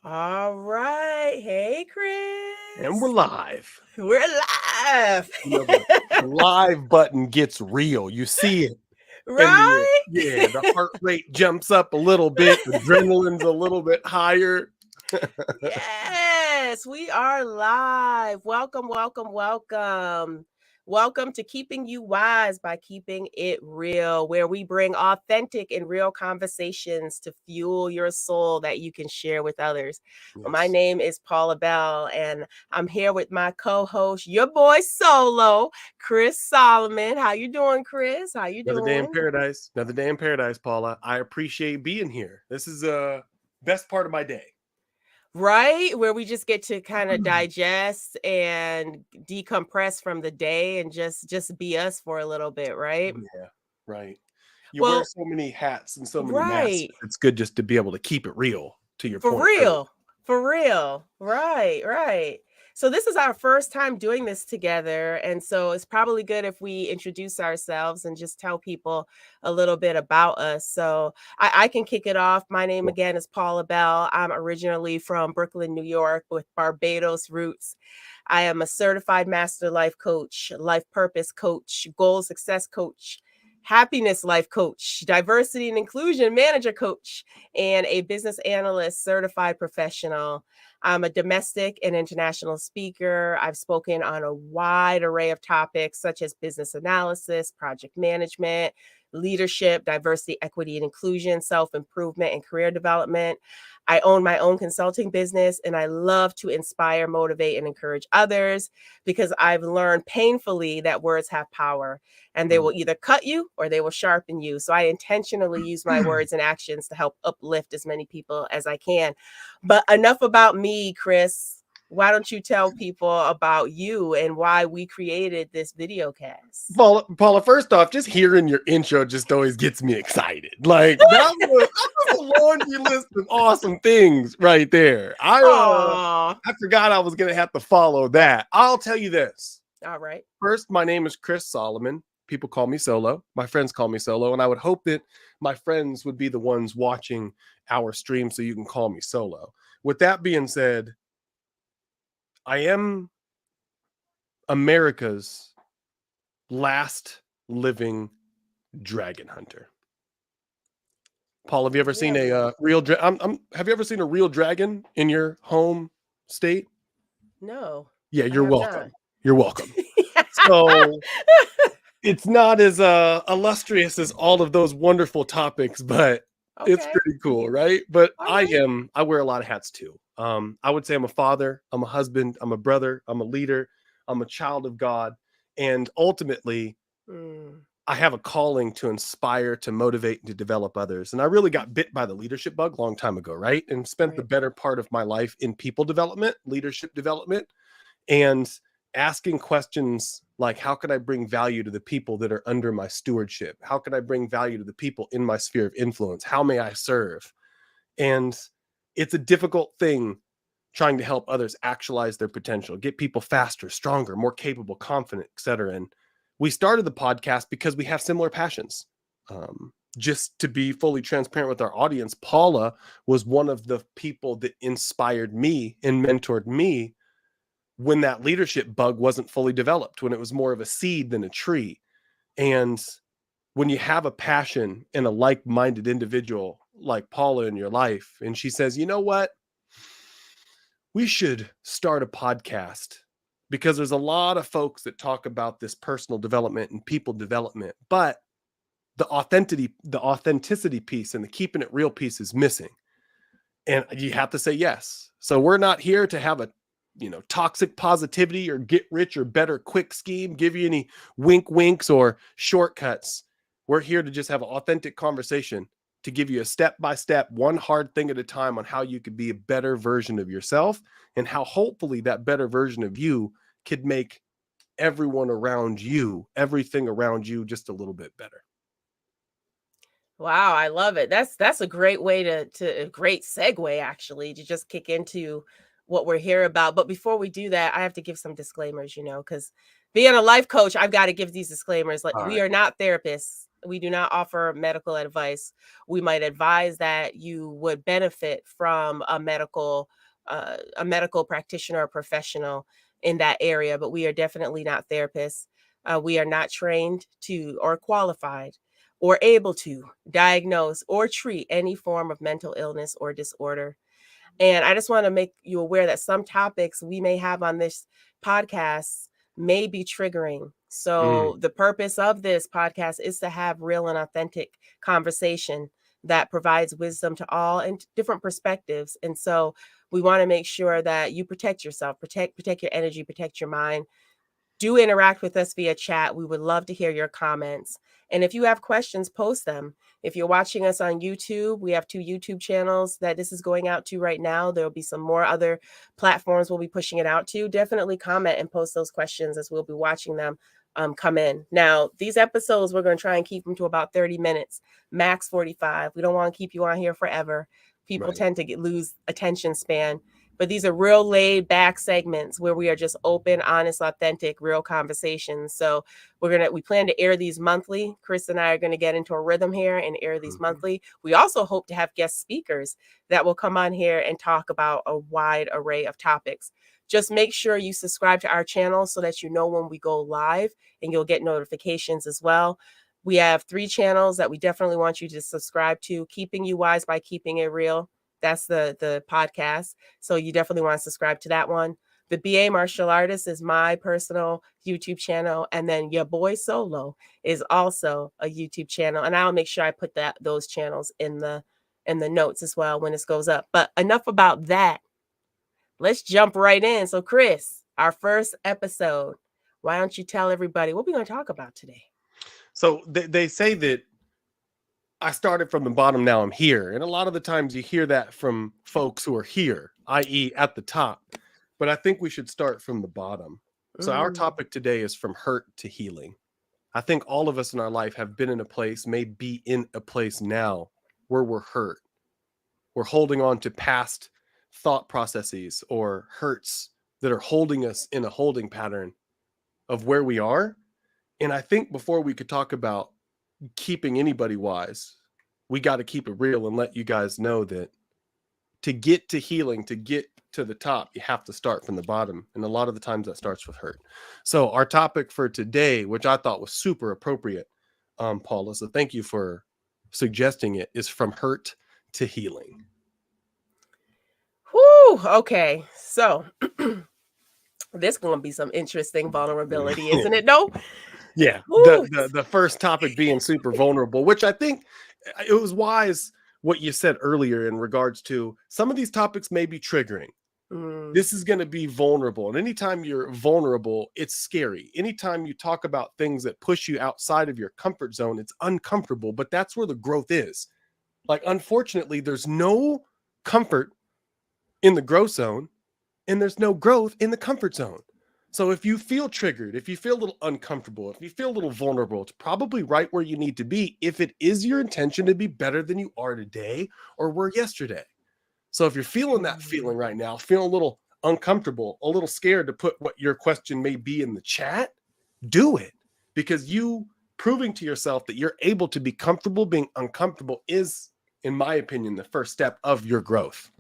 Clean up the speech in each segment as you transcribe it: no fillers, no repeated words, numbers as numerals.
All right. Hey, And we're Chris. live. We're live. The live button gets real. You see it. And Right? the heart rate jumps up a little bit. Adrenaline's a little bit higher. Yes, we are live. Welcome, welcome, welcome. Welcome to Keeping You Wise by Keeping It Real, where we bring authentic and real conversations to fuel your soul that you can share with others. My Yes. name is Paula Bell, and I'm here with my co-host, your boy Solo, Chris Solomon. How you doing, Chris? How you Another day in doing? paradise. Another day in paradise, Paula. I appreciate being here. This is best part of my day. Right? Where we just get to kind of digest and decompress from the day and just be us for a little bit, right? Yeah, right. You wear Well, so many hats and so many masks. right. It's good just to be able to keep it real, to your For point earlier. real. For real. Right, right. So this is our first time doing this together. And so it's probably good if we introduce ourselves and just tell people a little bit about us. So I can kick it off. My name Cool. again is Paula Bell. I'm originally from Brooklyn, New York, with Barbados roots. I am a certified master life coach, life purpose coach, goal success coach, happiness life coach, diversity and inclusion manager coach, and a business analyst certified professional. I'm a domestic and international speaker. I've spoken on a wide array of topics such as business analysis, project management, leadership, diversity, equity, and inclusion, self improvement, and career development. I own my own consulting business and I love to inspire, motivate, and encourage others because I've learned painfully that words have power and they will either cut you or they will sharpen you. So I intentionally use my Mm. words and actions to help uplift as many people as I can. But enough about me, Chris. Why don't you tell people about you and why we created this video cast? Paula, first off, just hearing your intro just always gets me excited. Like that was a laundry list of awesome things right there. Aw. I forgot I was gonna have to follow that. I'll tell you this. All right. First, my name is Chris Solomon. People call me Solo. My friends call me Solo, and I would hope that my friends would be the ones watching our stream so you can call me Solo. With that being said, I am America's last living dragon hunter. Paul, have you ever seen a Really? real? Have you ever seen a real dragon in your home state? No, Yeah, I you're have not. welcome. You're welcome. So it's not as illustrious as all of those wonderful topics, but it's Okay. pretty cool, right? But All right. I wear a lot of hats too. I would say I'm a father, I'm a husband, I'm a brother, I'm a leader, I'm a child of God, and ultimately Mm, I have a calling to inspire, to motivate, and to develop others. And I really got bit by the leadership bug a long time ago, right? And spent the right. better part of my life in people development, leadership development, and asking questions like, how can I bring value to the people that are under my stewardship? How can I bring value to the people in my sphere of influence? How may I serve? And it's a difficult thing trying to help others actualize their potential, get people faster, stronger, more capable, confident, etc. And we started the podcast because we have similar passions. Just to be fully transparent with our audience, Paula was one of the people that inspired me and mentored me when that leadership bug wasn't fully developed, when it was more of a seed than a tree. And when you have a passion and a like-minded individual like Paula in your life, and she says, you know what? We should start a podcast because there's a lot of folks that talk about this personal development and people development, but the authenticity piece and the keeping it real piece is missing. And you have to say yes. So we're not here to have a toxic positivity or get rich or better quick scheme, give you any wink winks or shortcuts. We're here to just have an authentic conversation to give you a step by step, one hard thing at a time on how you could be a better version of yourself and how hopefully that better version of you could make everyone around you, everything around you just a little bit better. Wow, I love it. That's a great way to a great segue actually to just kick into what we're here about. But before we do that, I have to give some disclaimers, because being a life coach, I've got to give these disclaimers. Like All we right. are not therapists. We do not offer medical advice. We might advise that you would benefit from a medical practitioner or professional in that area, but we are definitely not therapists. We are not trained to or qualified or able to diagnose or treat any form of mental illness or disorder. And I just want to make you aware that some topics we may have on this podcast may be triggering. Mm, So, the purpose of this podcast is to have real and authentic conversation that provides wisdom to all and different perspectives. And so, we want to make sure that you protect yourself, protect your energy, protect your mind. Do interact with us via chat. We would love to hear your comments. And if you have questions, post them. If you're watching us on YouTube, we have 2 YouTube channels that this is going out to right now. There will be some more other platforms we'll be pushing it out to. Definitely comment and post those questions as we'll be watching them come in. Now, these episodes, we're going to try and keep them to about 30 minutes, max 45. We don't want to keep you on here forever. People right. tend to lose attention span, but these are real laid back segments where we are just open, honest, authentic, real conversations. So we plan to air these monthly. Chris and I are going to get into a rhythm here and air these Mhm. monthly. We also hope to have guest speakers that will come on here and talk about a wide array of topics. Just make sure you subscribe to our channel so that you know when we go live, and you'll get notifications as well. We have 3 channels that we definitely want you to subscribe to. Keeping You Wise by Keeping It Real. That's the podcast. So you definitely want to subscribe to that one. The BA Martial Artist is my personal YouTube channel. And then Your Boy Solo is also a YouTube channel. And I'll make sure I put those channels in the notes as well when this goes up. But enough about that. Let's jump right in. So, Chris, our first episode. Why don't you tell everybody what we're going to talk about today? So they say that I started from the bottom, now I'm here. And a lot of the times you hear that from folks who are here, i.e., at the top. But I think we should start from the bottom. So our Mm, topic today is from hurt to healing. I think all of us in our life have been in a place, may be in a place now where we're hurt. We're holding on to past thought processes or hurts that are holding us in a holding pattern of where we are. And I think before we could talk about keeping anybody wise, we got to keep it real and let you guys know that to get to healing, to get to the top, you have to start from the bottom. And a lot of the times that starts with hurt. So, our topic for today, which I thought was super appropriate, Paula, so thank you for suggesting it, is from hurt to healing. whew, okay. So, this going to be some interesting vulnerability, isn't it? No? Yeah, the, Whew. the first topic being super vulnerable, which I think it was wise what you said earlier in regards to some of these topics may be triggering. Mm, This is going to be vulnerable. And anytime you're vulnerable, it's scary. Anytime you talk about things that push you outside of your comfort zone, it's uncomfortable, but that's where the growth is. Like, unfortunately, there's no comfort in the growth zone, and there's no growth in the comfort zone. So if you feel triggered, if you feel a little uncomfortable, if you feel a little vulnerable, it's probably right where you need to be if it is your intention to be better than you are today or were yesterday. So if you're feeling that mm. feeling right now, feeling a little uncomfortable, a little scared to put what your question may be in the chat, do it, because you proving to yourself that you're able to be comfortable being uncomfortable is, in my opinion, the first step of your growth.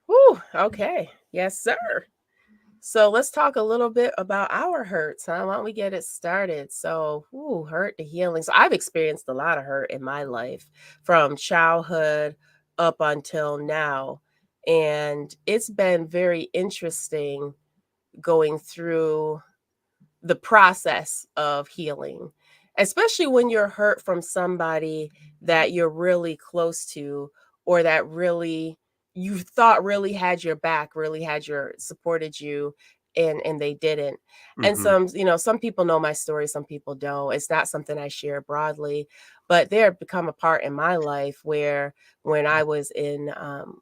Whew, okay. Yes, sir. So let's talk a little bit about our hurts, huh? Why don't we get it started? So, hurt to healing. So I've experienced a lot of hurt in my life from childhood up until now. And it's been very interesting going through the process of healing, especially when you're hurt from somebody that you're really close to, or that really you thought really had your back, really had your supported you, and they didn't. And Mm-hmm. some people know my story, some people don't. It's not something I share broadly, but there become a part in my life where when I was in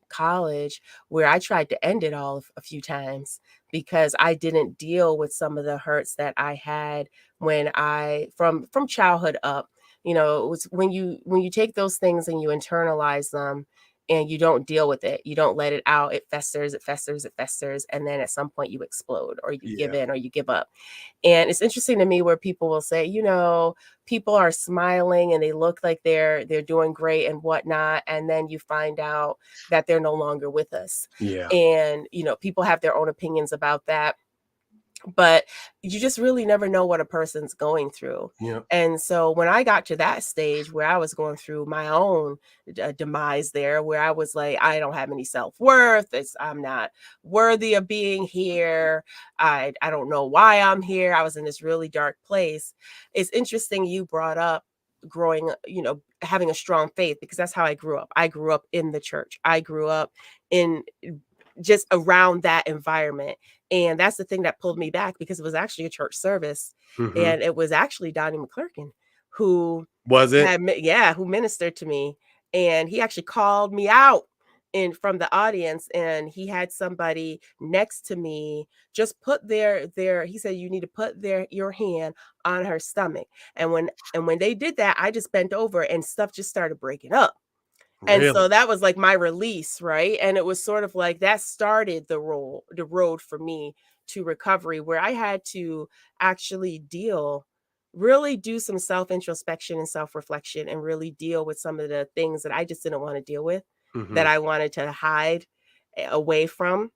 college, where I tried to end it all a few times because I didn't deal with some of the hurts that I had when I from childhood up. It was when you take those things and you internalize them, and you don't deal with it. You don't let it out. It festers, it festers, it festers. And then at some point you explode, or you give Yeah. in, or you give up. And it's interesting to me where people will say, people are smiling and they look like they're doing great and whatnot. And then you find out that they're no longer with us. Yeah. And, people have their own opinions about that, but you just really never know what a person's going through. Yeah. And so when I got to that stage where I was going through my own demise there, where I was like, I don't have any self-worth, I'm not worthy of being here, I don't know why I'm here, I was in this really dark place. It's interesting you brought up growing, having a strong faith, because that's how I grew up. I grew up in the church. I grew up in just around that environment. And that's the thing that pulled me back, because it was actually a church service. Mm-hmm. And it was actually Donnie McClurkin who Was it? who ministered to me. And he actually called me out in from the audience, and he had somebody next to me just put he said, you need to put your hand on her stomach. And when they did that, I just bent over and stuff just started breaking up. And Really? so that was like my release, right? And it was sort of like that started the road for me to recovery, where I had to actually really do some self introspection and self reflection, and really deal with some of the things that I just didn't want to deal with, that Mm-hmm. I wanted to hide away from.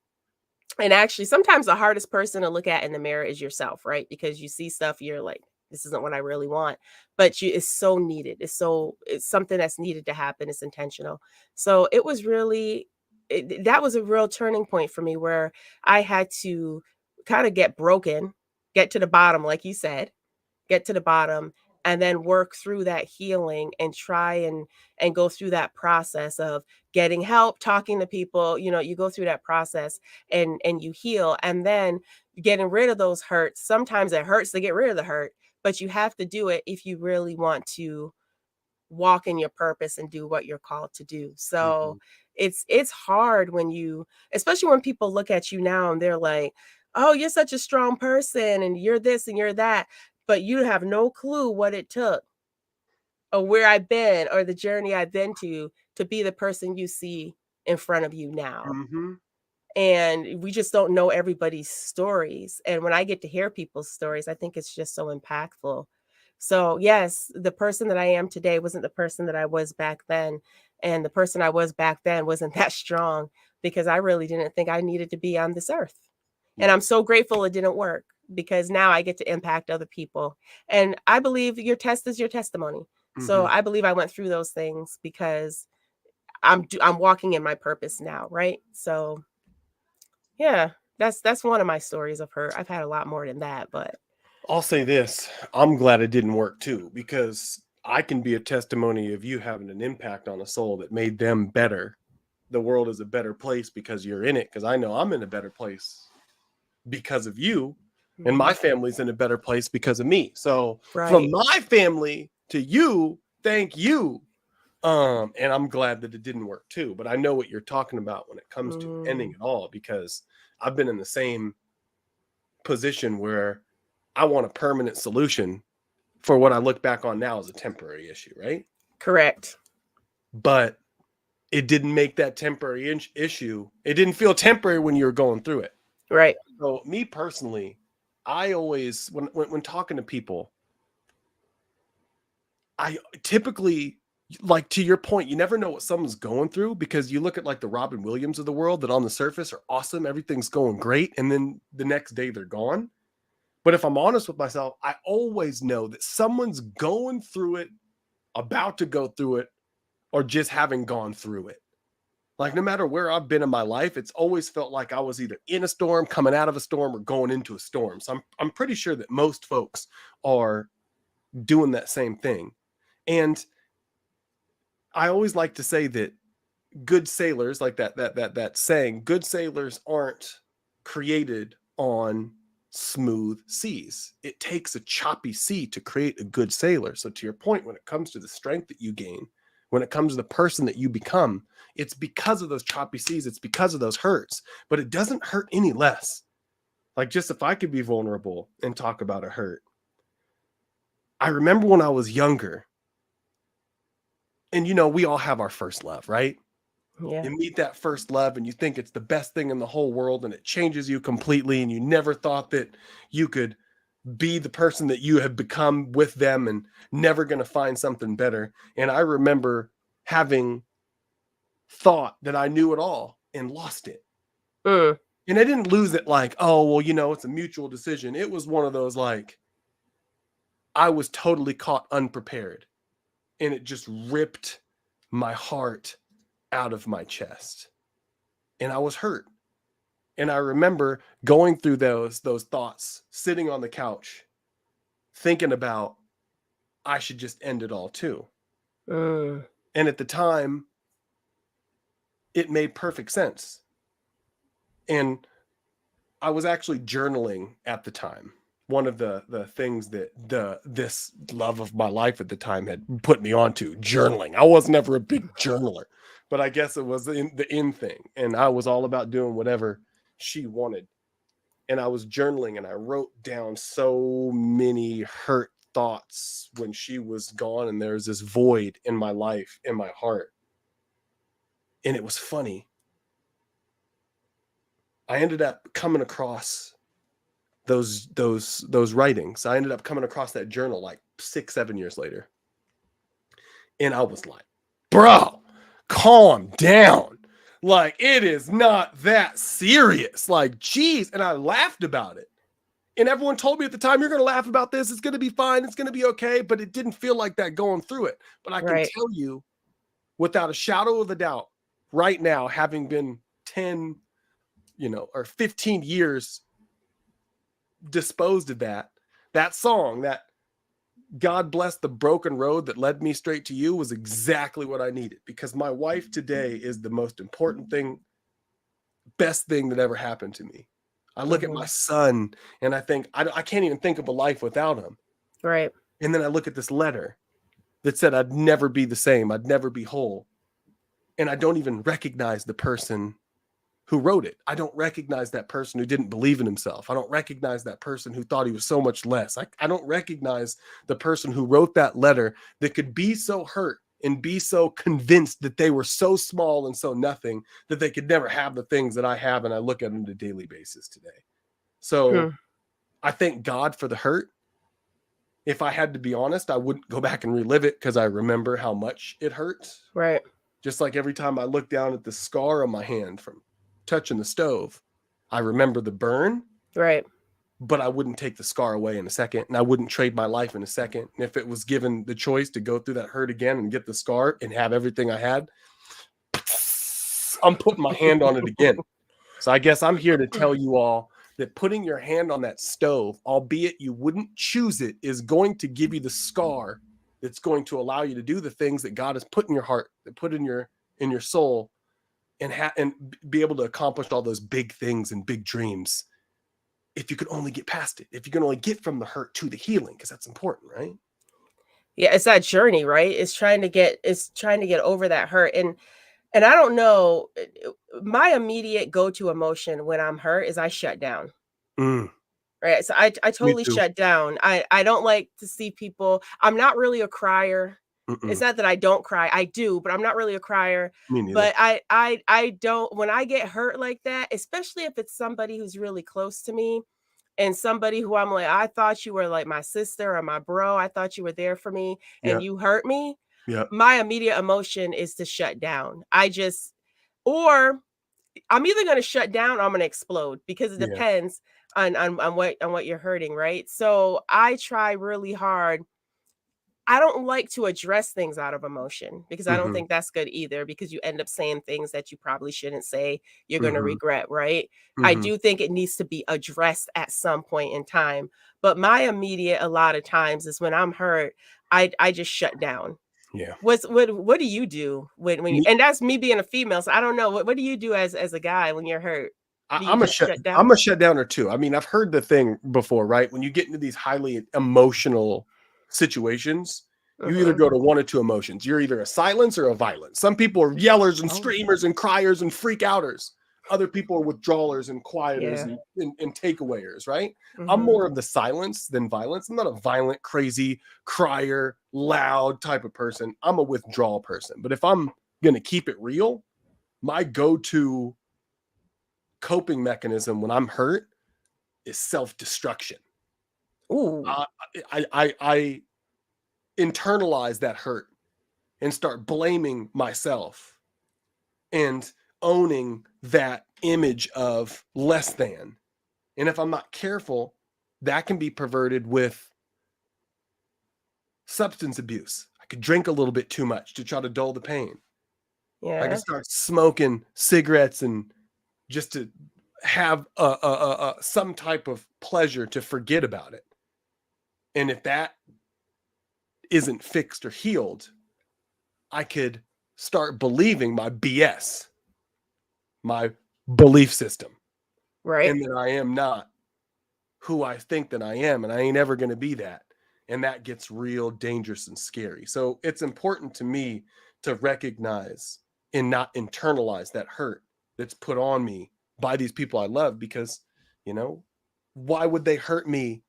And actually, sometimes the hardest person to look at in the mirror is yourself, right? Because you see stuff, you're like, this isn't what I really want. But it's so needed. It's something that's needed to happen. It's intentional. So it was really, that was a real turning point for me, where I had to kind of get to the bottom, like you said, get to the bottom, and then work through that healing, and try and go through that process of getting help, talking to people. You go through that process, and you heal, and then getting rid of those hurts. Sometimes it hurts to get rid of the hurt, but you have to do it if you really want to walk in your purpose and do what you're called to do. Mm-hmm. So it's hard when especially when people look at you now and they're like, "Oh, you're such a strong person and you're this and you're that." But you have no clue what it took, or where I've been, or the journey I've been to be the person you see in front of you now. Mm-hmm. And we just don't know everybody's stories. And when I get to hear people's stories, I think it's just so impactful. So, yes, the person that I am today wasn't the person that I was back then. And the person I was back then wasn't that strong, because I really didn't think I needed to be on this earth. And Yeah. I'm so grateful it didn't work, because now I get to impact other people. And I believe your test is your testimony. So Mm-hmm. I believe I went through those things because I'm walking in my purpose now, right? So yeah, that's one of my stories of her. I've had a lot more than that, but I'll say this. I'm glad it didn't work too, because I can be a testimony of you having an impact on a soul that made them better. The world is a better place because you're in it. Because I know I'm in a better place because of you, and my mhm, family's in a better place because of me. So from right. my family to you, thank you. And I'm glad that it didn't work too. But I know what you're talking about when it comes to ending Mm, it all, because I've been in the same position where I want a permanent solution for what I look back on now as a temporary issue, right? correct. But it didn't make that temporary issue. It didn't feel temporary when you were going through it. Right. So me personally, I always when talking to people, I typically, like, to your point, you never know what someone's going through, because you look at like the Robin Williams of the world that on the surface are awesome, everything's going great, and then the next day they're gone. But if I'm honest with myself, I always know that someone's going through it, about to go through it, or just having gone through it. Like, no matter where I've been in my life, it's always felt like I was either in a storm, coming out of a storm, or going into a storm. So I'm pretty sure that most folks are doing that same thing. And I always like to say that good sailors, like that saying, good sailors aren't created on smooth seas. It takes a choppy sea to create a good sailor. So to your point, when it comes to the strength that you gain, when it comes to the person that you become, it's because of those choppy seas, it's because of those hurts, but it doesn't hurt any less. Like, just if I could be vulnerable and talk about a hurt. I remember when I was younger, and we all have our first love, right? Yeah. You meet that first love and you think it's the best thing in the whole world, and it changes you completely, and you never thought that you could be the person that you have become with them, and never going to find something better. And I remember having thought that I knew it all and lost it. Mm. And I didn't lose it like, oh, well, it's a mutual decision. It was one of those like, I was totally caught unprepared, and it just ripped my heart out of my chest. And I was hurt. And I remember going through those thoughts, sitting on the couch, thinking about I should just end it all too. Mm. And at the time, it made perfect sense. And I was actually journaling at the time. One of the things that this love of my life at the time had put me onto, journaling. I was never a big journaler, but I guess it was the in thing. And I was all about doing whatever she wanted. And I was journaling, and I wrote down so many hurt thoughts when she was gone, and there's this void in my life, in my heart. And it was funny. I ended up coming across those writings. I ended up coming across that journal like 6-7 years later. And I was like, bro, calm down. Like, it is not that serious. Like, geez. And I laughed about it. And everyone told me at the time, you're going to laugh about this. It's going to be fine. It's going to be okay. But it didn't feel like that going through it. But I can Right. tell you without a shadow of a doubt, right now, having been 10, or 15 years disposed of that song, that God bless the broken road that led me straight to you, was exactly what I needed, because my wife today is the most important thing, best thing that ever happened to me. I look at my son and I think, I can't even think of a life without him. Right. And then I look at this letter that said I'd never be the same. I'd never be whole. And I don't even recognize the person who wrote it. I don't recognize that person who didn't believe in himself. I don't recognize that person who thought he was so much less. I don't recognize the person who wrote that letter that could be so hurt and be so convinced that they were so small and so nothing that they could never have the things that I have. And I look at them on a daily basis today. So I thank God for the hurt. If I had to be honest, I wouldn't go back and relive it, because I remember how much it hurts. Right. Just like every time I look down at the scar on my hand from touching the stove, I remember the burn. Right. But I wouldn't take the scar away in a second, and I wouldn't trade my life in a second. And if it was given the choice to go through that hurt again and get the scar and have everything I had, I'm putting my hand on it again. So I guess I'm here to tell you all that putting your hand on that stove, albeit you wouldn't choose it, is going to give you the scar that's going to allow you to do the things that God has put in your heart, that put in your soul, and be able to accomplish all those big things and big dreams. If you could only get past it, if you can only get from the hurt to the healing, because that's important, right? Yeah, it's that journey, right? It's trying to get over that hurt. And I don't know, my immediate go-to emotion when I'm hurt is I shut down. Right? So I Me totally too. shut down. I don't like to see people. I'm not really a crier. It's not that I don't cry. I do, but I'm not really a crier. Me neither. But I don't, when I get hurt like that, especially if it's somebody who's really close to me, and somebody who I'm like, I thought you were like my sister or my bro. I thought you were there for me, Yeah. and you hurt me. Yeah. My immediate emotion is to shut down. Or I'm either going to shut down or I'm going to explode, because it Yeah. depends on what you're hurting, right? So I try really hard. I don't like to address things out of emotion, because I don't think that's good either, because you end up saying things that you probably shouldn't say, you're going to regret, right? I do think it needs to be addressed at some point in time, but my immediate, a lot of times, is when I'm hurt, I just shut down. Yeah. What do you do when you, and that's me being a female, so I don't know, what do you do as a guy when you're hurt? Do you I'm a just shut down? I'm a shutdowner too. I mean, I've heard the thing before, right? When you get into these highly emotional situations, you either go to one or two emotions. You're either a silence or a violence. Some people are yellers and screamers and criers and freak outers. Other people are withdrawers and quieters and takeawayers, right? I'm more of the silence than violence. I'm not a violent, crazy, crier, loud type of person. I'm a withdrawal person. But if I'm going to keep it real, my go-to coping mechanism when I'm hurt is self-destruction. Ooh. I internalize that hurt and start blaming myself and owning that image of less than. And if I'm not careful, that can be perverted with substance abuse. I could drink a little bit too much to try to dull the pain. I could Yeah. start smoking cigarettes and just to have some type of pleasure to forget about it. And if that isn't fixed or healed, I could start believing my BS, my belief system, Right. and that I am not who I think that I am, and I ain't ever going to be that. And that gets real dangerous and scary. So it's important to me to recognize and not internalize that hurt that's put on me by these people I love, because, you know, why would they hurt me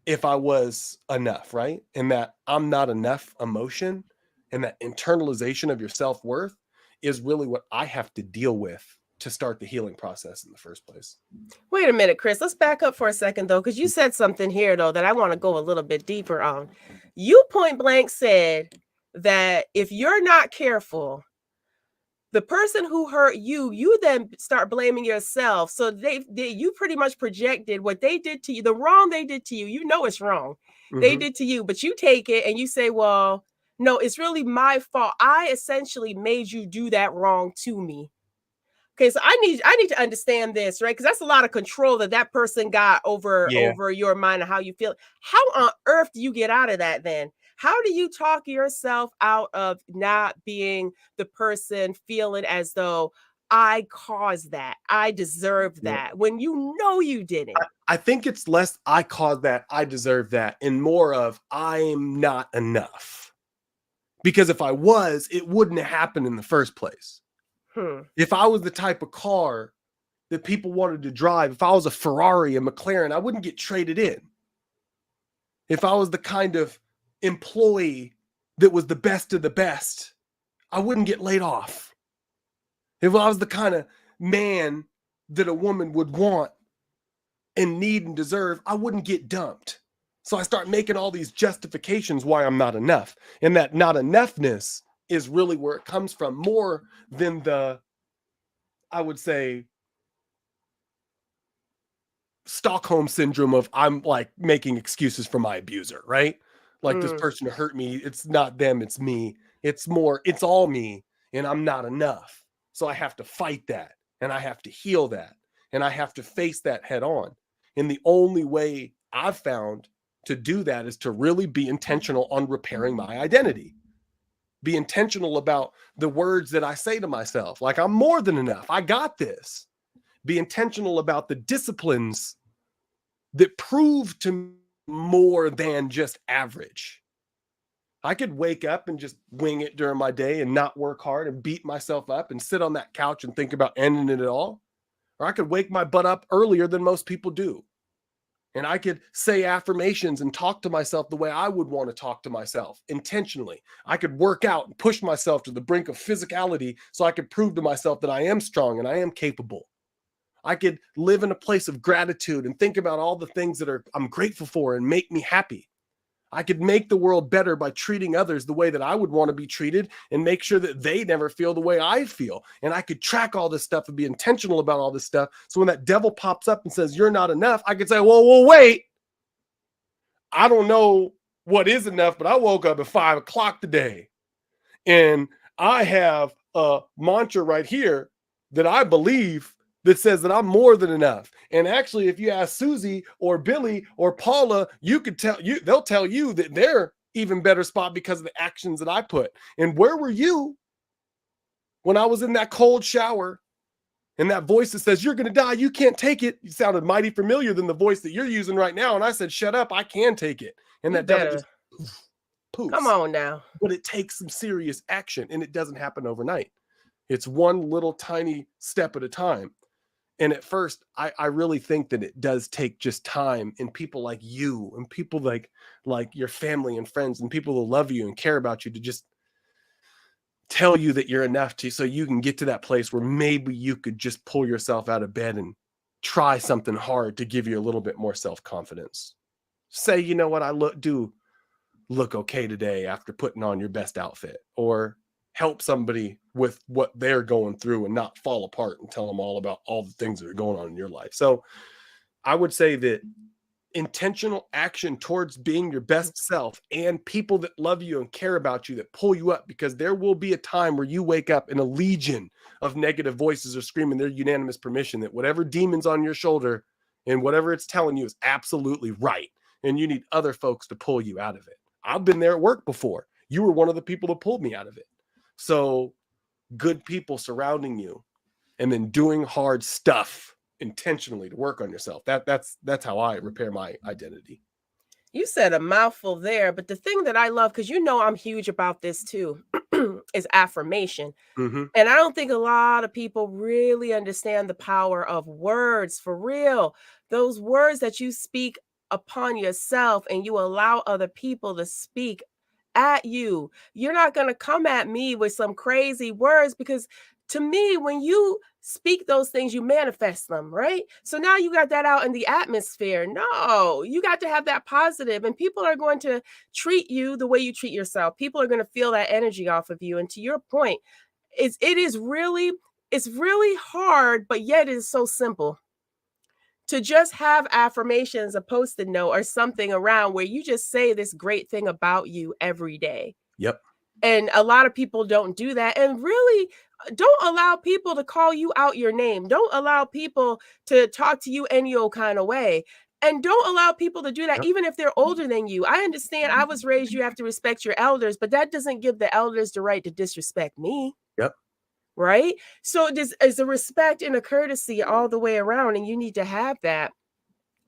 if I was enough, right? And that I'm not enough emotion and that internalization of your self-worth is really what I have to deal with to start the healing process in the first place. Wait a minute, Chris. Let's back up for a second, though, because you said something here, though, that I want to go a little bit deeper on. You point blank said that if you're not careful, the person who hurt you, you then start blaming yourself. So you pretty much projected what they did to you, the wrong they did to you. You know it's wrong. They did to you, but you take it and you say, well, no, it's really my fault. I essentially made you do that wrong to me. Okay, so I need to understand this, right? Because that's a lot of control that person got Yeah. over your mind and how you feel. How on earth do you get out of that then? How do you talk yourself out of not being the person feeling as though I caused that, I deserved Yeah. that, when you know you didn't? I think it's less I caused that, I deserve that, and more of I'm not enough. Because if I was, it wouldn't have happened in the first place. If I was the type of car that people wanted to drive, if I was a Ferrari, a McLaren, I wouldn't get traded in. If I was the kind of employee that was the best of the best, I wouldn't get laid off. If I was the kind of man that a woman would want and need and deserve, I wouldn't get dumped. So I start making all these justifications why I'm not enough. And that not enoughness is really where it comes from, more than the, I would say, Stockholm syndrome of I'm like making excuses for my abuser, right? Like this person hurt me. It's not them, it's me. It's more, it's all me, and I'm not enough. So I have to fight that, and I have to heal that, and I have to face that head on. And the only way I've found to do that is to really be intentional on repairing my identity. Be intentional about the words that I say to myself, like I'm more than enough. I got this. Be intentional about the disciplines that prove to me more than just average. I could wake up and just wing it during my day and not work hard and beat myself up and sit on that couch and think about ending it all. Or I could wake my butt up earlier than most people do. And I could say affirmations and talk to myself the way I would want to talk to myself intentionally. I could work out and push myself to the brink of physicality so I could prove to myself that I am strong and I am capable. I could live in a place of gratitude and think about all the things that I'm grateful for and make me happy. I could make the world better by treating others the way that I would want to be treated and make sure that they never feel the way I feel. And I could track all this stuff and be intentional about all this stuff. So when that devil pops up and says, you're not enough, I could say, well, wait. I don't know what is enough, but I woke up at 5 o'clock today and I have a mantra right here that I believe that says that I'm more than enough. And actually, if you ask Susie or Billy or Paula, you could tell you, they'll tell you that they're even better spot because of the actions that I put. And where were you when I was in that cold shower and that voice that says, you're going to die, you can't take it? You sounded mighty familiar than the voice that you're using right now. And I said, shut up, I can take it. And You that devil better. just poofs. Come on now. But it takes some serious action, and it doesn't happen overnight. It's one little tiny step at a time. And at first, I really think that it does take just time and people like you and people like your family and friends and people who love you and care about you to just tell you that you're enough so you can get to that place where maybe you could just pull yourself out of bed and try something hard to give you a little bit more self-confidence. Say, you know what, I do look okay today after putting on your best outfit, or help somebody with what they're going through and not fall apart and tell them all about all the things that are going on in your life. So I would say that intentional action towards being your best self, and people that love you and care about you, that pull you up, because there will be a time where you wake up and a legion of negative voices are screaming their unanimous permission that whatever demon's on your shoulder and whatever it's telling you is absolutely right. And you need other folks to pull you out of it. I've been there at work before. You were one of the people that pulled me out of it. So good people surrounding you, and then doing hard stuff intentionally to work on yourself. That's how I repair my identity. You said a mouthful there, but the thing that I love, because I'm huge about this too, is affirmation. Mm-hmm. And I don't think a lot of people really understand the power of words for real. Those words that you speak upon yourself and you allow other people to speak at you. You're not going to come at me with some crazy words, because to me, when you speak those things, you manifest them, right? So now you got that out in the atmosphere. No, you got to have that positive, and people are going to treat you the way you treat yourself. People are going to feel that energy off of you. And to your point, it's really hard, but yet it is so simple to just have affirmations, a post-it note or something around where you just say this great thing about you every day. Yep. And a lot of people don't do that, and really don't allow people to call you out your name. Don't allow people to talk to you any old kind of way. And don't allow people to do that, Yep. even if they're older than you. I understand, I was raised, you have to respect your elders, but that doesn't give the elders the right to disrespect me. Yep. Right? So this is a respect and a courtesy all the way around, and you need to have that.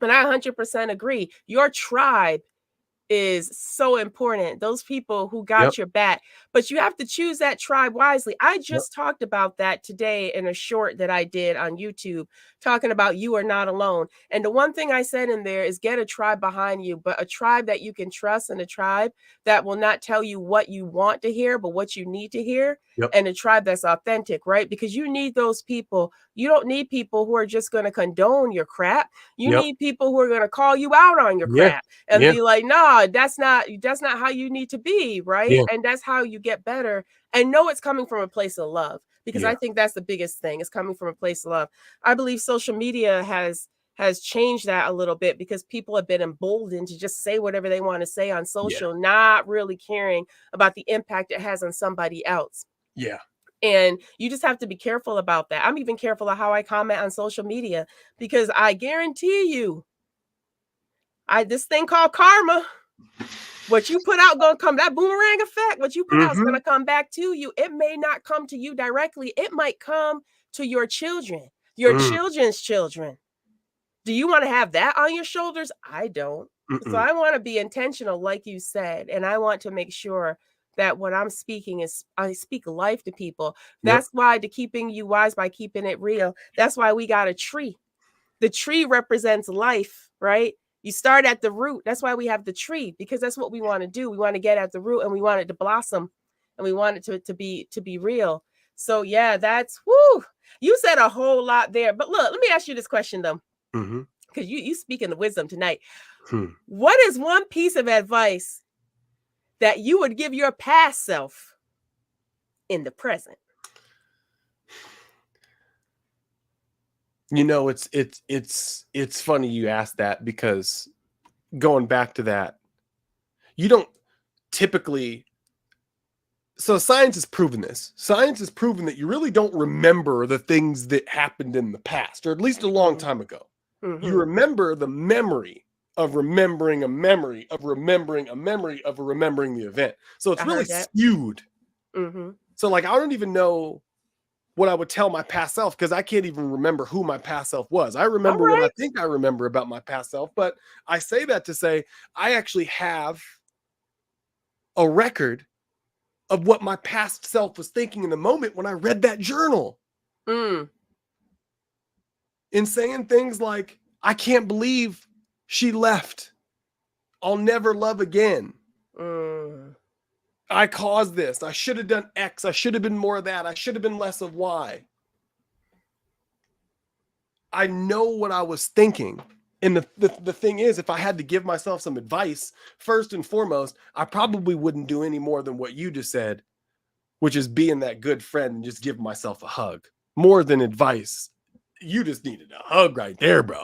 And I 100% agree. Your tribe is so important. Those people who Yep. got your back, but you have to choose that tribe wisely. I Yep. just talked about that today in a short that I did on YouTube, talking about you are not alone. And the one thing I said in there is get a tribe behind you, but a tribe that you can trust, and a tribe that will not tell you what you want to hear, but what you need to hear. Yep. And a tribe that's authentic, right? Because you need those people. You don't need people who are just going to condone your crap. You Yep. need people who are going to call you out on your Yeah. crap and Yeah. be like, nah, that's not how you need to be, right? Yeah. And that's how you get better, and know it's coming from a place of love, because Yeah. I think that's the biggest thing, is coming from a place of love. I believe social media has changed that a little bit, because people have been emboldened to just say whatever they want to say on social, not really caring about the impact it has on somebody else. Yeah. And you just have to be careful about that. I'm even careful of how I comment on social media, because I guarantee you, this thing called karma, what you put out gonna come, that boomerang effect, what you put out is gonna come back to you. It may not come to you directly. It might come to your children, your children's children. Do you want to have that on your shoulders? I don't. So I want to be intentional, like you said, and I want to make sure that what I'm speaking is, I speak life to people. That's why the keeping you wise by keeping it real. That's why we got a tree. The tree represents life, right? You start at the root. That's why we have the tree, because that's what we want to do. We want to get at the root, and we want it to blossom, and we want it to be real. So yeah, that's whoo. You said a whole lot there. But look, let me ask you this question though. Because you speaking the wisdom tonight. What is one piece of advice that you would give your past self in the present? You know, it's funny you asked that, because going back to that, you don't typically. So science has proven this. Science has proven that you really don't remember the things that happened in the past, or at least a long time ago. You remember the memory of remembering a memory of remembering a memory of remembering the event. So it's really skewed. So like, I don't even know what I would tell my past self, because I can't even remember who my past self was. I remember what I think I remember about my past self, but I say that to say I actually have a record of what my past self was thinking in the moment when I read that journal. In saying things like, I can't believe she left. I'll never love again. I caused this. I should have done X. I should have been more of that. I should have been less of Y. I know what I was thinking. And the thing is, if I had to give myself some advice, first and foremost, I probably wouldn't do any more than what you just said, which is being that good friend and just give myself a hug. More than advice. You just needed a hug right there, bro,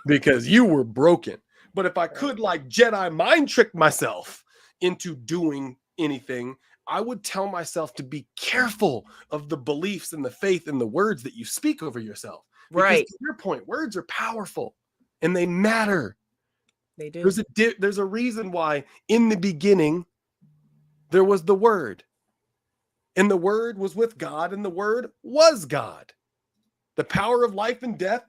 because you were broken. But if I could like Jedi mind trick myself into doing anything, I would tell myself to be careful of the beliefs and the faith and the words that you speak over yourself. Because Right. to your point, words are powerful and they matter. They do. There's a reason why in the beginning there was the Word. And the Word was with God, and the Word was God. The power of life and death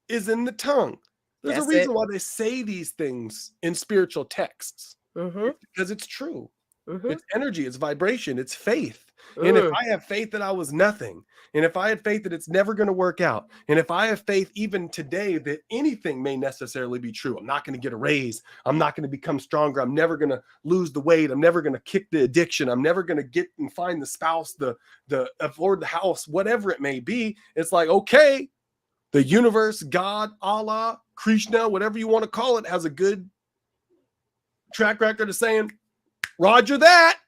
is in the tongue. There's a reason why they say these things in spiritual texts. It's because it's true. It's energy, it's vibration, it's faith. And if I have faith that I was nothing, and if I had faith that it's never going to work out, and if I have faith even today that anything may necessarily be true, I'm not going to get a raise, I'm not going to become stronger, I'm never going to lose the weight, I'm never going to kick the addiction, I'm never going to get and find the spouse, the afford the house, whatever it may be. It's like, okay, the universe, God, Allah, Krishna, whatever you want to call it, has a good track record of saying, Roger that.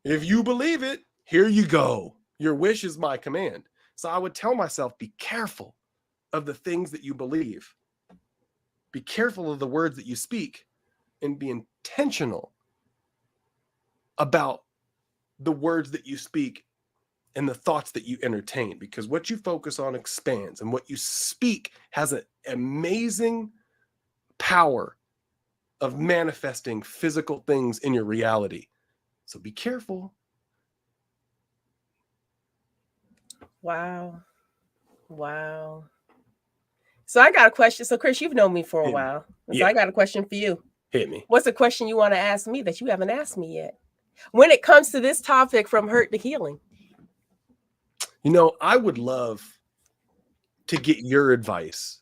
If you believe it, here you go. Your wish is my command. So I would tell myself, be careful of the things that you believe. Be careful of the words that you speak, and be intentional about the words that you speak and the thoughts that you entertain, because what you focus on expands, and what you speak has an amazing power of manifesting physical things in your reality. So be careful. Wow. Wow. So I got a question. So Chris, you've known me for a while. So I got a question for you. Hit me. What's a question you want to ask me that you haven't asked me yet? When it comes to this topic, from hurt to healing. You know, I would love to get your advice.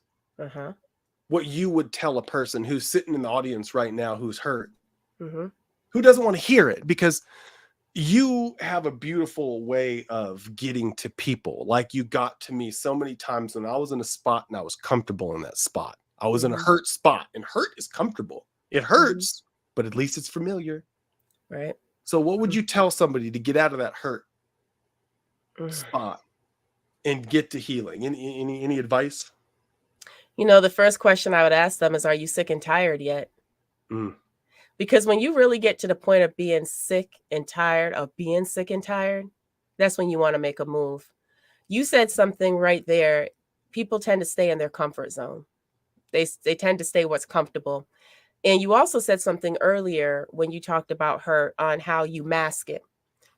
What you would tell a person who's sitting in the audience right now who's hurt, who doesn't want to hear it, because you have a beautiful way of getting to people. Like you got to me so many times when I was in a spot and I was comfortable in that spot. I was in a hurt spot, and hurt is comfortable. It hurts, but at least it's familiar. Right. So what would you tell somebody to get out of that hurt spot and get to healing? Any advice? You know, the first question I would ask them is, are you sick and tired yet? Because when you really get to the point of being sick and tired of being sick and tired, that's when you want to make a move. You said something right there. People tend to stay in their comfort zone. They tend to stay what's comfortable. And you also said something earlier when you talked about hurt on how you mask it.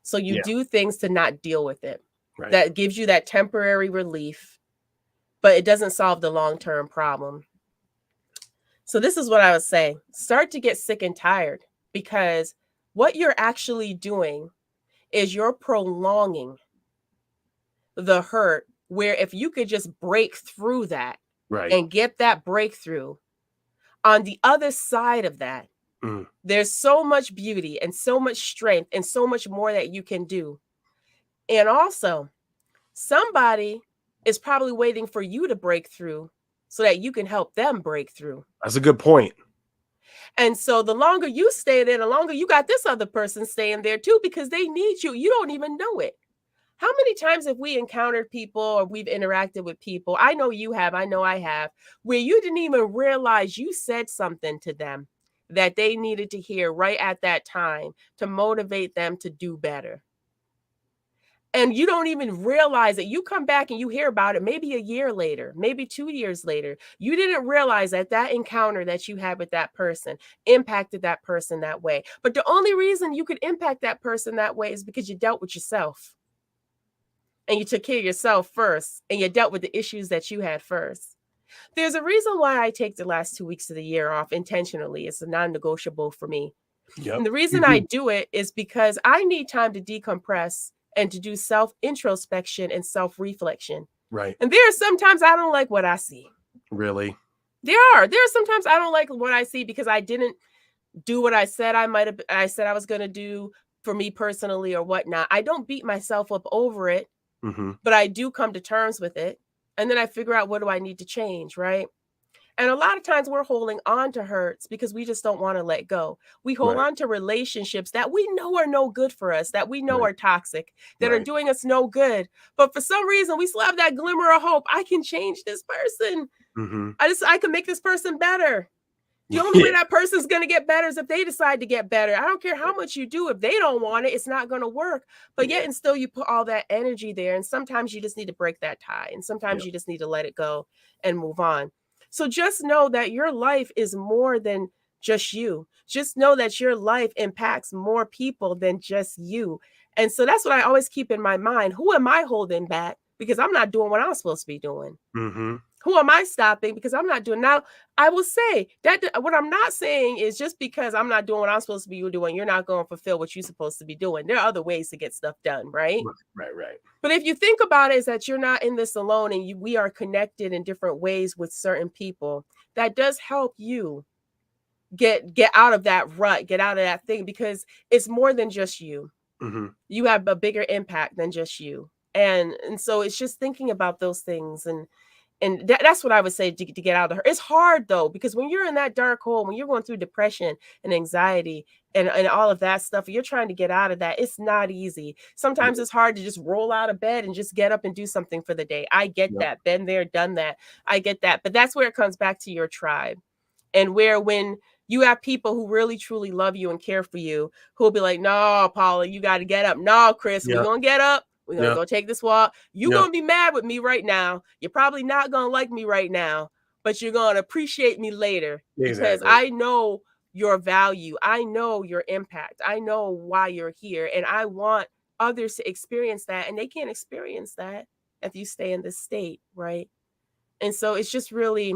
So you do things to not deal with it. Right. That gives you that temporary relief, but it doesn't solve the long-term problem. So this is what I would say. Start to get sick and tired, because what you're actually doing is you're prolonging the hurt, where if you could just break through that and get that breakthrough, on the other side of that, there's so much beauty and so much strength and so much more that you can do. And also, somebody is probably waiting for you to break through so that you can help them break through. That's a good point. And so the longer you stay there, the longer you got this other person staying there too, because they need you. You don't even know it. How many times have we encountered people, or we've interacted with people? I know you have, I know I have, where you didn't even realize you said something to them that they needed to hear right at that time to motivate them to do better. And you don't even realize it. You come back and you hear about it maybe a year later, maybe 2 years later. You didn't realize that that encounter that you had with that person impacted that person that way. But the only reason you could impact that person that way is because you dealt with yourself. And you took care of yourself first, and you dealt with the issues that you had first. There's a reason why I take the last 2 weeks of the year off intentionally. It's a non-negotiable for me. And the reason I do it is because I need time to decompress and to do self-introspection and self-reflection. Right. And there are sometimes I don't like what I see. Really? There are sometimes I don't like what I see because I didn't do what I said I said I was going to do for me personally or whatnot, I don't beat myself up over it, Mm-hmm. but I do come to terms with it. And then I figure out, what do I need to change, right? And a lot of times we're holding on to hurts because we just don't want to let go. We hold Right. on to relationships that we know are no good for us, that we know Right. are toxic, that are Right. doing us no good. But for some reason, we still have that glimmer of hope. I can change this person. Mm-hmm. I can make this person better. The only way Yeah. that person's going to get better is if they decide to get better. I don't care how much you do. If they don't want it, it's not going to work. But yet Yeah. and still, you put all that energy there. And sometimes you just need to break that tie. And sometimes Yeah. you just need to let it go and move on. So just know that your life is more than just you. Just know that your life impacts more people than just you. And so that's what I always keep in my mind. Who am I holding back? Because I'm not doing what I'm supposed to be doing. Mm-hmm. Who am I stopping because I'm not doing now? I will say that what I'm not saying is just because I'm not doing what I'm supposed to be doing, you're not going to fulfill what you're supposed to be doing. There are other ways to get stuff done, right? Right. Right. But if you think about it, is that you're not in this alone, and we are connected in different ways with certain people. That does help you get out of that rut, get out of that thing, because it's more than just you. Mm-hmm. You have a bigger impact than just you, and so it's just thinking about those things. And that's what I would say to get out of her. It's hard though, because when you're in that dark hole, when you're going through depression and anxiety and all of that stuff, you're trying to get out of that. It's not easy. Sometimes Yep. it's hard to just roll out of bed and just get up and do something for the day. I get Yep. that. Been there, done that. I get that. But that's where it comes back to your tribe. And where when you have people who really truly love you and care for you, who will be like, no, Paula, you got to get up. No, Chris, we're Yep. going to get up. We're going to Yep. go take this walk. You're Yep. going to be mad with me right now. You're probably not going to like me right now, but you're going to appreciate me later because Exactly. I know your value. I know your impact. I know why you're here. And I want others to experience that. And they can't experience that if you stay in this state, right? And so it's just really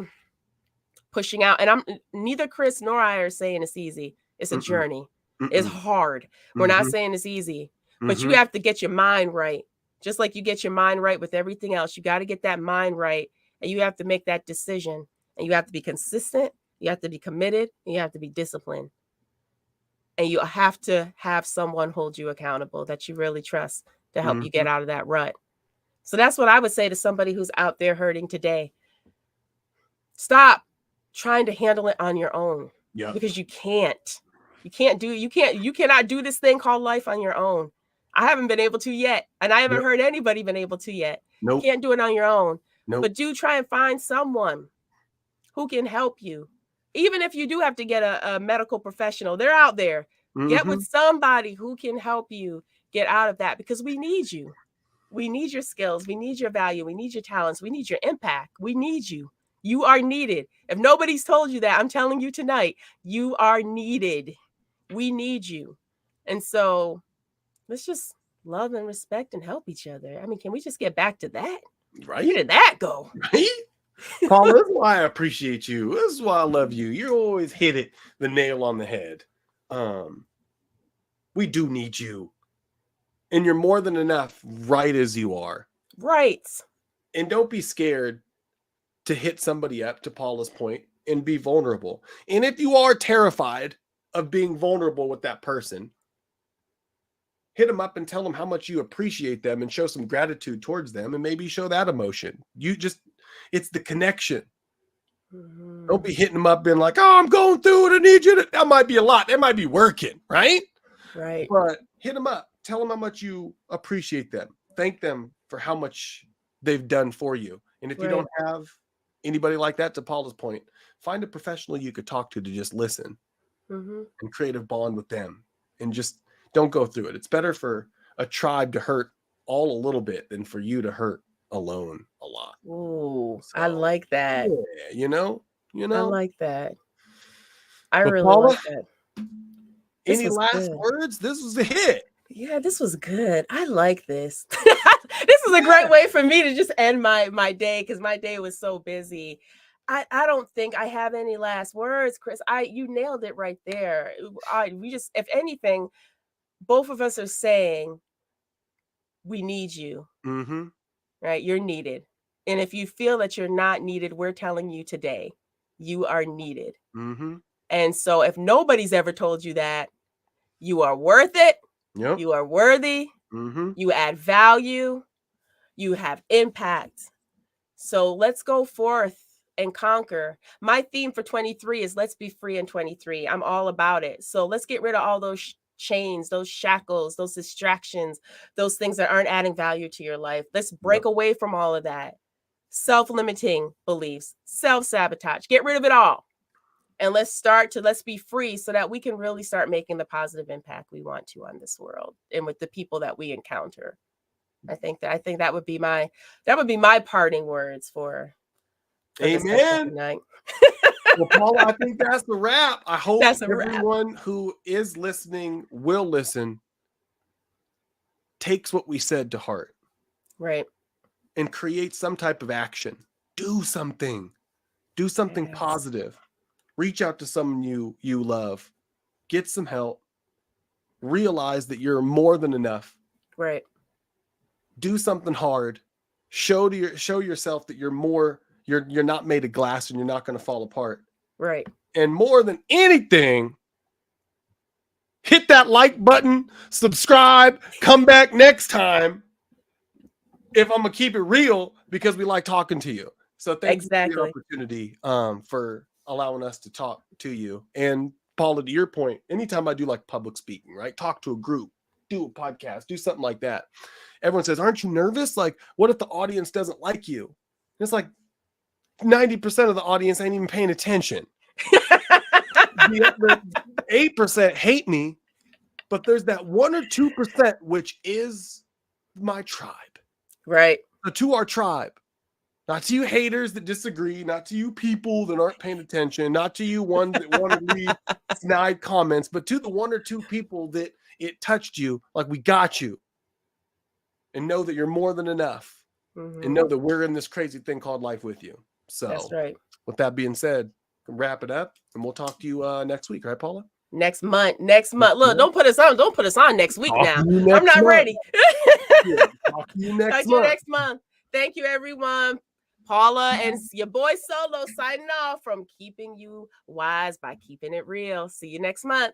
pushing out. And I'm neither Chris nor I are saying it's easy. It's a Mm-mm. journey. It's Mm-mm. hard. We're not Mm-hmm. saying it's easy, but you Mm-hmm. have to get your mind right. Just like you get your mind right with everything else, you got to get that mind right, and you have to make that decision, and you have to be consistent, you have to be committed, and you have to be disciplined. And you have to have someone hold you accountable that you really trust to help you Mm-hmm. get out of that rut. So that's what I would say to somebody who's out there hurting today. Stop trying to handle it on your own, Yep. because you can't. You cannot do this thing called life on your own. I haven't been able to yet, and I haven't Yep. heard anybody been able to yet. You Nope. can't do it on your own. Nope. But do try and find someone who can help you. Even if you do have to get a medical professional, they're out there. Get Mm-hmm. with somebody who can help you get out of that, because we need you. We need your skills. We need your value. We need your talents. We need your impact. We need you. You are needed. If nobody's told you that, I'm telling you tonight, you are needed. We need you. And so let's just love and respect and help each other. I mean, can we just get back to that? Right. Where did that go? Right. Paula, this is why I appreciate you. This is why I love you. You always hit it the nail on the head. We do need you. And you're more than enough right as you are. Right. And don't be scared to hit somebody up, to Paula's point, and be vulnerable. And if you are terrified of being vulnerable with that person, hit them up and tell them how much you appreciate them and show some gratitude towards them, and maybe show that emotion. It's the connection. Mm-hmm. Don't be hitting them up being like, oh, I'm going through it. I need you to. That might be a lot. That might be working, right? Right. But hit them up. Tell them how much you appreciate them. Thank them for how much they've done for you. And if you don't have anybody like that, to Paula's point, find a professional you could talk to just listen and create a bond with them. And just don't go through it. It's better for a tribe to hurt all a little bit than for you to hurt alone a lot. Ooh, So, I like that. Yeah, you know. I like that. I But really Paula, like that. Any last words? This was a hit. Yeah, this was good. I like this. This is a great way for me to just end my day, because my day was so busy. I don't think I have any last words, Chris. You nailed it right there. We just, if anything, both of us are saying we need you. Mm-hmm. Right? You're needed. And if you feel that you're not needed, we're telling you today, you are needed. Mm-hmm. And so if nobody's ever told you that, you are worth it. Yep. You are worthy. Mm-hmm. You add value. You have impact. So let's go forth and conquer. My theme for 23 is let's be free in 23. I'm all about it. So let's get rid of all those chains, those shackles, those distractions, those things that aren't adding value to your life. Let's break Yep. away from all of that. Self-limiting beliefs, self-sabotage. Get rid of it all. And let's be free so that we can really start making the positive impact we want to on this world and with the people that we encounter. I think that would be my parting words for the session Amen. tonight. Well, Paula, I think that's the wrap. I hope That's a wrap. everyone who is listening will listen, takes what we said to heart, Right. and create some type of action. Do something. Do something Yes. positive. Reach out to someone you love. Get some help. Realize that you're more than enough. Right. Do something hard. Show yourself that you're not made of glass and you're not going to fall apart. Right. And more than anything, hit that like button, subscribe, come back next time. If I'm gonna keep it real, because we like talking to you. So thank you for your opportunity, for allowing us to talk to you. And Paula, to your point, anytime I do like public speaking, right? Talk to a group, do a podcast, do something like that. Everyone says, "Aren't you nervous? Like, what if the audience doesn't like you?" And it's like 90% of the audience ain't even paying attention. The 8% hate me, but there's that 1 or 2% which is my tribe. Right. So to our tribe, not to you haters that disagree, not to you people that aren't paying attention, not to you ones that want to leave snide comments, but to the 1 or 2 people that it touched you, like, we got you. And know that you're more than enough. Mm-hmm. And know that we're in this crazy thing called life with you. So that's right. With that being said, wrap it up and we'll talk to you next week, right, Paula? Next month. Look, don't put us on next week now. I'm not ready. Talk to you next month. Thank you, everyone. Paula and your boy Solo signing off from Keeping You Wise by Keeping It Real. See you next month.